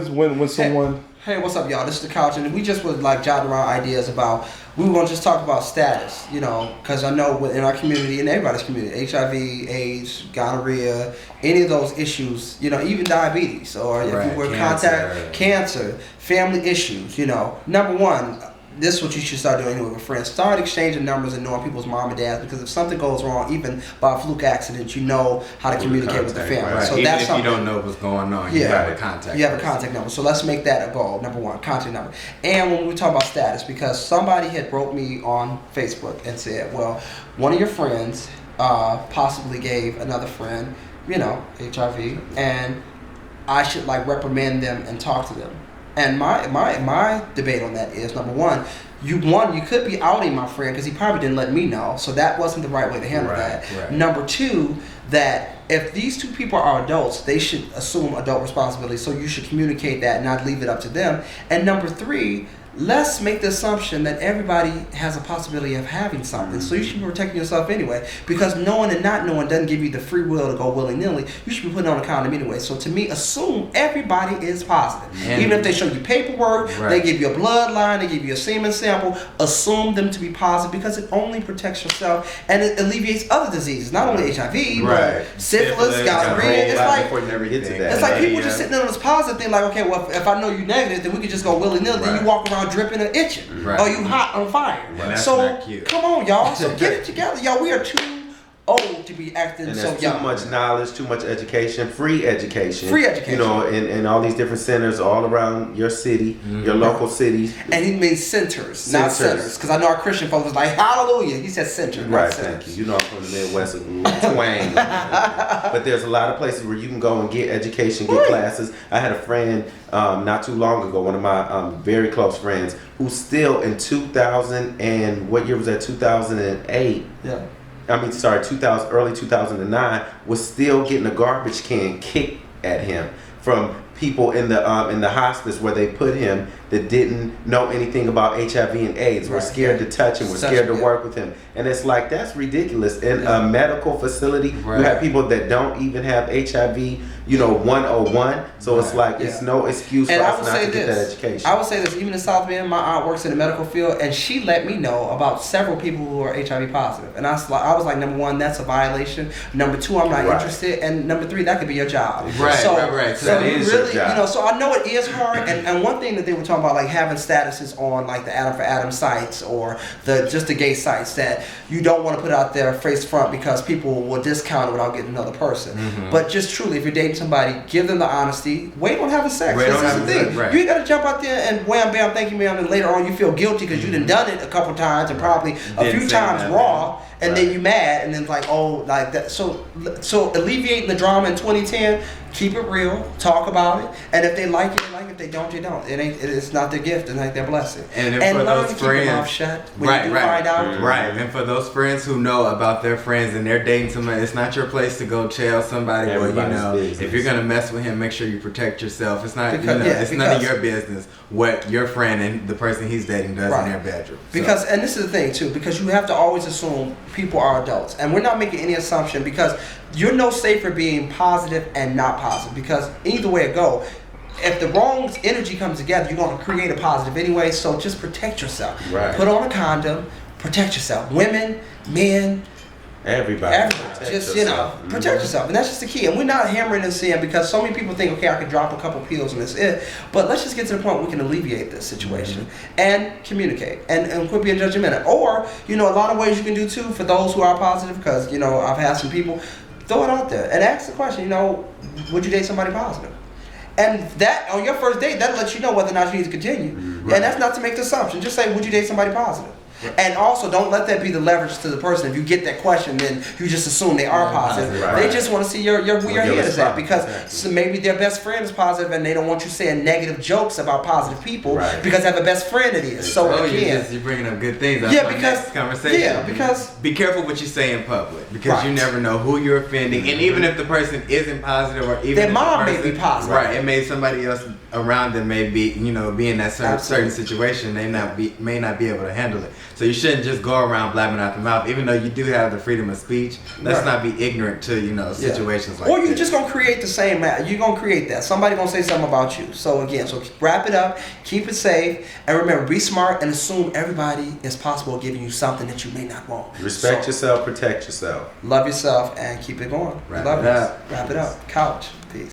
when someone. Hey, what's up, y'all? This is the couch, and we just would like jotting around ideas about. We want to just talk about status, because I know in our community, in everybody's community, HIV, AIDS, gonorrhea, any of those issues, even diabetes, or if you were contact cancer, family issues, Number one. This is what you should start doing with friends. Start exchanging numbers and knowing people's mom and dads, because if something goes wrong, even by a fluke accident, you know how to communicate with the family. Right. So even that's if something. You don't know what's going on, you have a contact. You have a contact number. So let's make that a goal. Number one, contact number. And when we talk about status, because somebody had wrote me on Facebook and said, well, one of your friends possibly gave another friend, HIV, and I should reprimand them and talk to them. And my debate on that is, number one, you could be outing my friend because he probably didn't let me know, so that wasn't the right way to handle that. Right. Number two, that if these two people are adults, they should assume adult responsibility, so you should communicate that and not leave it up to them. And number three, let's make the assumption that everybody has a possibility of having something. So you should be protecting yourself anyway. Because knowing and not knowing doesn't give you the free will to go willy-nilly. You should be putting on a condom anyway. So to me, assume everybody is positive. Even if they show you paperwork, they give you a bloodline, they give you a semen sample, assume them to be positive, because it only protects yourself and it alleviates other diseases. Not only HIV, but syphilis, gonorrhea. It's like people just sitting on this positive thing, okay, well, if I know you're negative, then we can just go willy-nilly. Then you walk around dripping or itching, or you hot on fire. So come on, y'all. So get it together, y'all. We are too old to be acting so young. Too much knowledge, too much education, free education. In all these different centers all around your city, your local cities. And he means centers, not centers, because I know our Christian folks was like, hallelujah. He said centers, right? Thank you. I'm from the Midwest, twang. But there's a lot of places where you can go and get education, get classes. I had a friend not too long ago, one of my very close friends, who's still in 2000 and what year was that? 2008. Yeah. Early 2009, was still getting a garbage can kicked at him from people in the hospice where they put him that didn't know anything about HIV and AIDS, were scared to touch him, were scared to work with him. And it's like, that's ridiculous. In a medical facility, you have people that don't even have HIV, 101. So it's like, it's no excuse for us not to get that education. I would say this, even in South Bend, my aunt works in the medical field, and she let me know about several people who are HIV positive. And I was like, number one, that's a violation. Number two, I'm not interested. And number three, that could be your job. Right. So that is really, your job. So I know it is hard. And one thing that they were talking about, having statuses on the Adam for Adam sites or just the gay sites, that you don't want to put out there face front because people will discount it without getting another person. But just truly, if you're dating somebody, give them the honesty. Wait on having sex. This is the thing. You ain't got to jump out there and wham, bam, thank you, ma'am, and later on you feel guilty because you done it a couple times and probably a few times raw. And then you mad, and then it's like, oh, like that. So alleviating the drama in 2010, keep it real, talk about it, and if they like it, they like it. If they don't, they don't. It's not their gift, and their blessing. And for those friends, keep your mouth shut when you find out. Right. And for those friends who know about their friends and they're dating somebody, it's not your place to go tell somebody. Business. If you're gonna mess with him, make sure you protect yourself. It's not, it's none of your business what your friend and the person he's dating does in their bedroom. Because, and this is the thing too, because you have to always assume people are adults, and we're not making any assumption, because you're no safer being positive and not positive, because either way it go, if the wrong energy comes together, you're going to create a positive anyway. So just protect yourself. Put on a condom, protect yourself. Women, men, everybody. Just protect yourself, and that's just the key. And we're not hammering and saying, because so many people think, okay, I can drop a couple pills and that's it. But let's just get to the point where we can alleviate this situation and communicate and quit being judgmental. Or a lot of ways you can do too for those who are positive, because I've had some people throw it out there and ask the question. Would you date somebody positive? And that on your first date, that lets you know whether or not you need to continue. And that's not to make the assumption. Just say, would you date somebody positive? And also, don't let that be the leverage to the person. If you get that question, then you just assume they are positive. They just want to see where your head is at, because maybe their best friend is positive and they don't want you saying negative jokes about positive people because they have a best friend that is. So you're bringing up good things. Next conversation. Because be careful what you say in public, because you never know who you're offending, and even if the person isn't positive, or even their mom may be positive, it may somebody else around them may be, be in that certain situation, they may not be able to handle it. So you shouldn't just go around blabbing out the mouth, even though you do have the freedom of speech. Let's not be ignorant to situations like that. Or you're just gonna create the same. You're gonna create that. Somebody gonna say something about you. So again, wrap it up, keep it safe, and remember, be smart and assume everybody is possible giving you something that you may not want. Respect yourself, protect yourself. Love yourself, and keep it going. Wrap it up. Wrap it up. Couch. Peace.